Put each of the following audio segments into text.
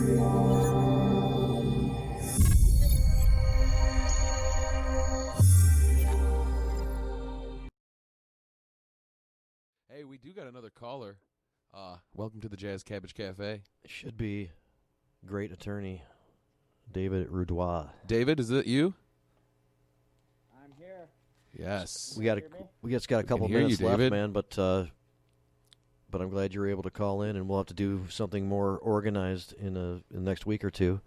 Hey, we do got another caller. Welcome to the Jazz Cabbage Cafe. Should be great attorney, Daid Rudoi. David, is it you? I'm here. Yes. We just got a couple hear minutes you, left, David. man. But I'm glad you were able to call in, and we'll have to do something more organized in the next week or two.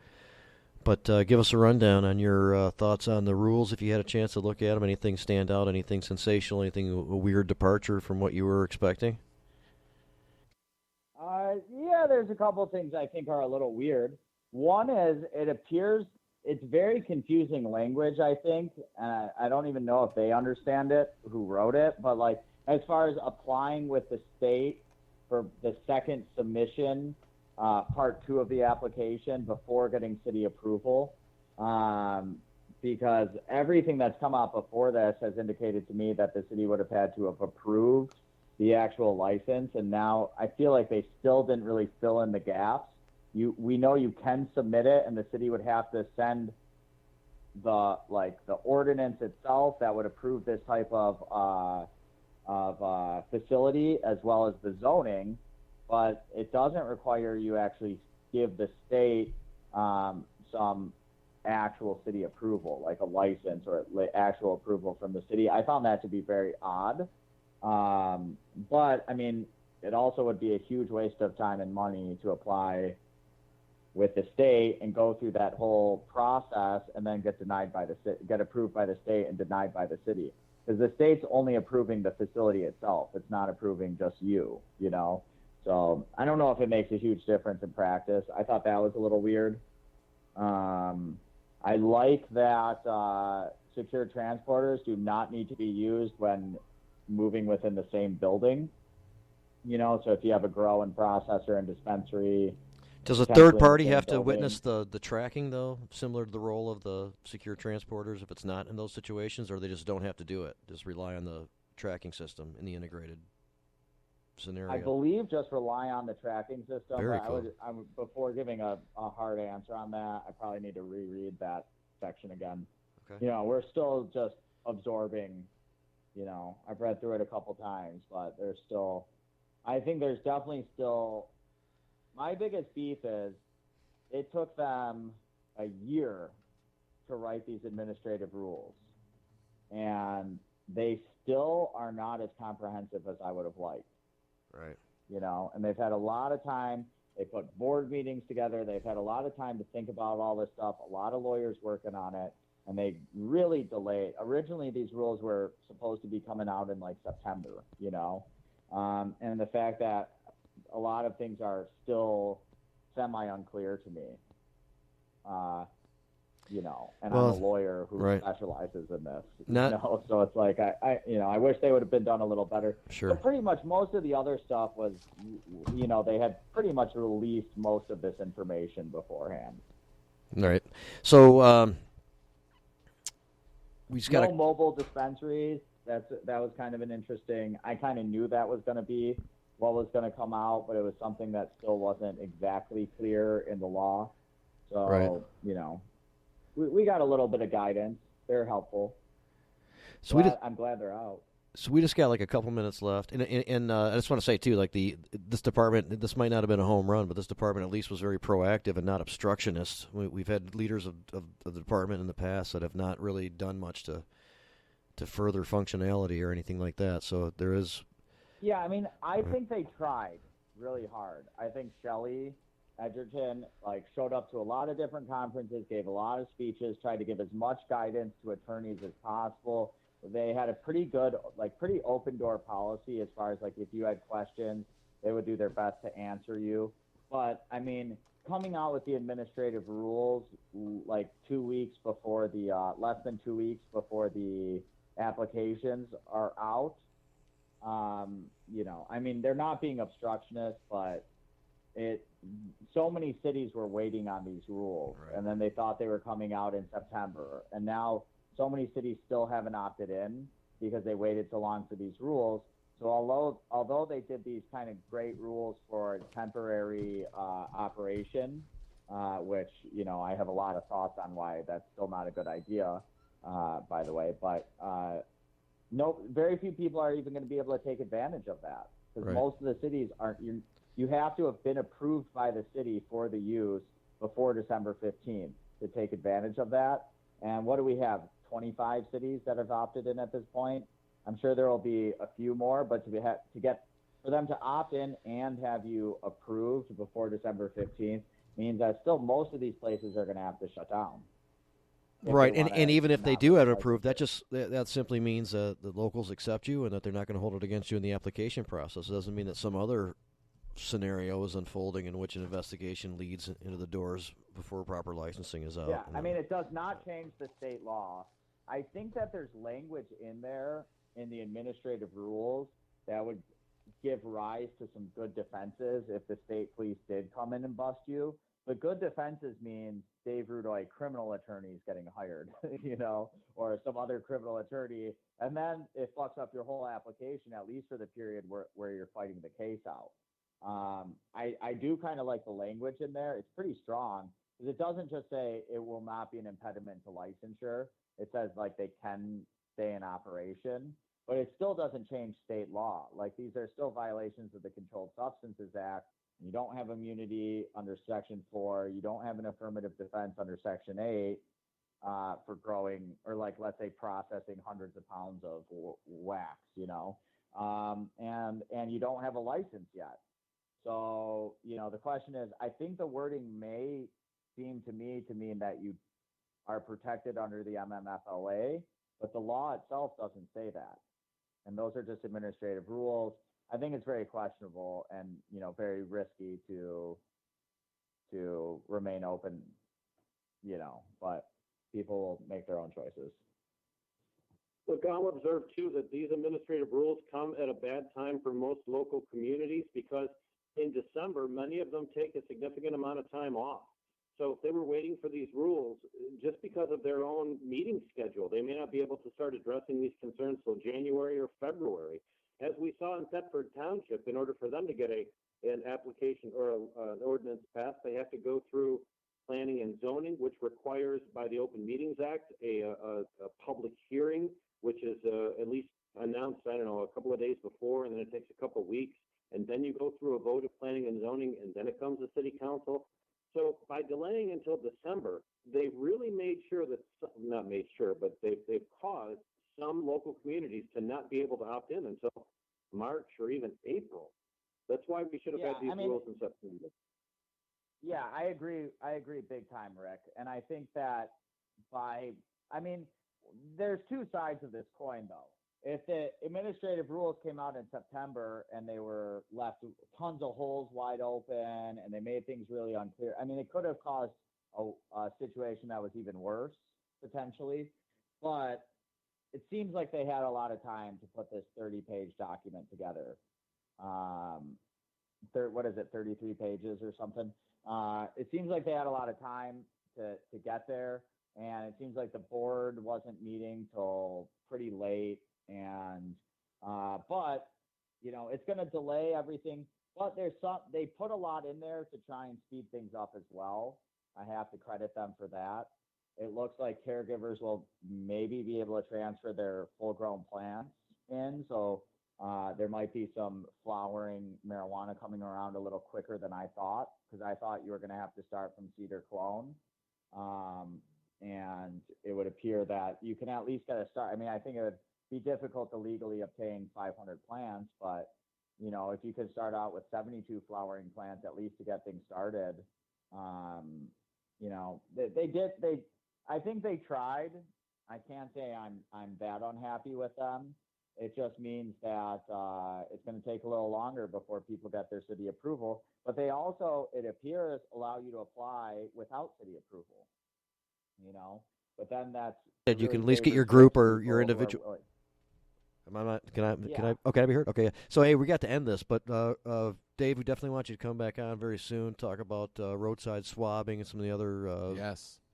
But give us a rundown on your thoughts on the rules, if you had a chance to look at them. Anything stand out? Anything sensational? Anything a weird departure from what you were expecting? Yeah, there's a couple things I think are a little weird. One is it appears it's very confusing language, I think. I don't even know if they understand it, who wrote it. But, like, as far as applying with the state for the second submission, part 2 of the application before getting city approval, because everything that's come out before this has indicated to me that the city would have had to have approved the actual license, and now I feel like they still didn't really fill in the gaps. We know you can submit it, and the city would have to send the ordinance itself that would approve this type of facility, as well as the zoning, but it doesn't require you actually give the state some actual city approval, like a license or actual approval from the city. I found that to be very odd. But I mean, it also would be a huge waste of time and money to apply with the state and go through that whole process and then get approved by the state and denied by the city, because the state's only approving the facility itself. It's not approving just you know? So I don't know if it makes a huge difference in practice. I thought that was a little weird. I like that secure transporters do not need to be used when moving within the same building. So if you have a grow and processor and dispensary. Does a third party have to witness the tracking, though, similar to the role of the secure transporters if it's not in those situations, or they just don't have to do it? Just rely on the tracking system in the integrated scenario? I believe just rely on the tracking system. Very but cool. Before giving a hard answer on that, I probably need to reread that section again. Okay. We're still just absorbing. I've read through it a couple times, but I think there's definitely still. My biggest beef is it took them a year to write these administrative rules, and they still are not as comprehensive as I would have liked. Right. And they've had a lot of time. They put board meetings together. They've had a lot of time to think about all this stuff, a lot of lawyers working on it, and they really delayed. Originally, these rules were supposed to be coming out in like September, and the fact that a lot of things are still semi-unclear to me, and I'm a lawyer who specializes in this, so it's like, I wish they would have been done a little better. Sure. But pretty much most of the other stuff was, they had pretty much released most of this information beforehand. All right. So, we just got mobile dispensaries. That was kind of an interesting. I kind of knew that was going to be what was going to come out, but it was something that still wasn't exactly clear in the law. So, we got a little bit of guidance. They're helpful. So I'm glad they're out. So we just got like a couple minutes left, and I just want to say too, like this department, this might not have been a home run, but this department at least was very proactive and not obstructionist. We've had leaders of the department in the past that have not really done much to further functionality or anything like that. So there is. Yeah, I mean, I think they tried really hard. I think Shelley Edgerton showed up to a lot of different conferences, gave a lot of speeches, tried to give as much guidance to attorneys as possible. They had a pretty good, pretty open door policy as far as if you had questions, they would do their best to answer you. But I mean, coming out with the administrative rules 2 weeks before the less than 2 weeks before the applications are out, I mean, they're not being obstructionist, but so many cities were waiting on these rules, right. And then they thought they were coming out in September, and now so many cities still haven't opted in because they waited so long for these rules. So although they did these kind of great rules for temporary operation, which, I have a lot of thoughts on why that's still not a good idea, by the way. But no, very few people are even going to be able to take advantage of that, because Right. most of the cities aren't. You have to have been approved by the city for the use before December 15th to take advantage of that. And what do we have? 25 cities that have opted in at this point. I'm sure there will be a few more, but for them to opt in and have you approved before December 15th means that still most of these places are going to have to shut down. Right, and even if they do have it approved, that simply means that the locals accept you and that they're not going to hold it against you in the application process. It doesn't mean that some other scenario is unfolding in which an investigation leads into the doors before proper licensing is out. Yeah, I mean, it does not change the state law. I think that there's language in there in the administrative rules that would give rise to some good defenses if the state police did come in and bust you. But good defenses means Daid Rudoi, criminal attorneys getting hired, or some other criminal attorney, and then it fucks up your whole application, at least for the period where you're fighting the case out. I do kind of like the language in there. It's pretty strong, because it doesn't just say it will not be an impediment to licensure. It says like they can stay in operation, but it still doesn't change state law. Like, these are still violations of the Controlled Substances Act. You don't have immunity under Section 4. You don't have an affirmative defense under Section 8 for growing, or like, let's say, processing hundreds of pounds of wax, and you don't have a license yet. So, the question is, I think the wording may seem to me to mean that you are protected under the MMFLA, but the law itself doesn't say that. And those are just administrative rules. I think it's very questionable and, very risky to remain open, but people will make their own choices. Look, I'll observe, too, that these administrative rules come at a bad time for most local communities, because in December, many of them take a significant amount of time off. So if they were waiting for these rules, just because of their own meeting schedule, they may not be able to start addressing these concerns till January or February. As we saw in Thetford Township, in order for them to get an application or an ordinance passed, they have to go through planning and zoning, which requires, by the Open Meetings Act, a public hearing, which is at least announced, a couple of days before, and then it takes a couple of weeks. And then you go through a vote of planning and zoning, and then it comes to city council. So by delaying until December, they've really made sure that, not made sure, but they've caused some local communities to not be able to opt in until March or even April. That's why we should have had these rules in September. Yeah, I agree big time, Rick. And I think that there's two sides of this coin, though. If the administrative rules came out in September and they were left tons of holes wide open and they made things really unclear, it could have caused a situation that was even worse, potentially. But it seems like they had a lot of time to put this 30-page document together. What is it, 33 pages or something? It seems like they had a lot of time to get there, and it seems like the board wasn't meeting till pretty late. And but it's going to delay everything. But they put a lot in there to try and speed things up as well. I have to credit them for that. It looks like caregivers will maybe be able to transfer their full-grown plants in, so there might be some flowering marijuana coming around a little quicker than I thought, because I thought you were going to have to start from cedar clone. And it would appear that you can at least get a start. I think it would be difficult to legally obtain 500 plants, but if you could start out with 72 flowering plants at least to get things started, I think they tried. I can't say I'm that unhappy with them. It just means that it's going to take a little longer before people get their city approval. But they also, it appears, allow you to apply without city approval. But then that's you can at least get your group or your individual. Am I not? Can I? Okay, I'll be heard. Okay. So hey, we got to end this, but Dave, we definitely want you to come back on very soon. Talk about roadside swabbing and some of the other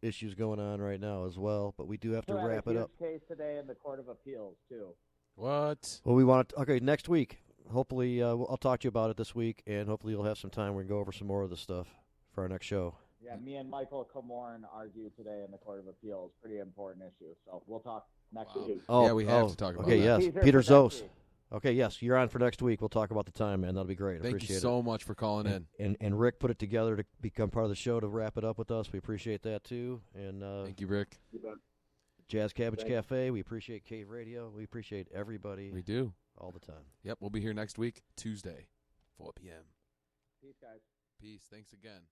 issues going on right now as well. But we do have to wrap it up. Case today in the Court of Appeals too. What? Well, we want to. Okay, next week. Hopefully, I'll talk to you about it this week, and hopefully you'll have some time. We can go over some more of this stuff for our next show. Yeah, me and Michael Comorn argued today in the Court of Appeals. Pretty important issue. So we'll talk next week. Oh, yeah, we have to talk about okay, that. yes. Teaser Peter for next Zos. week. Okay, yes, you're on for next week. We'll talk about the time, man. That'll be great. Thank Appreciate you it. so much for calling in. And Rick put it together to become part of the show to wrap it up with us. We appreciate that too. And Thank you, Rick. Jazz Cabbage Thanks. Cafe. We appreciate Cave Radio. We appreciate everybody We do. all the time. Yep, we'll be here next week, Tuesday, 4 p.m. Peace, guys. Peace. Thanks again.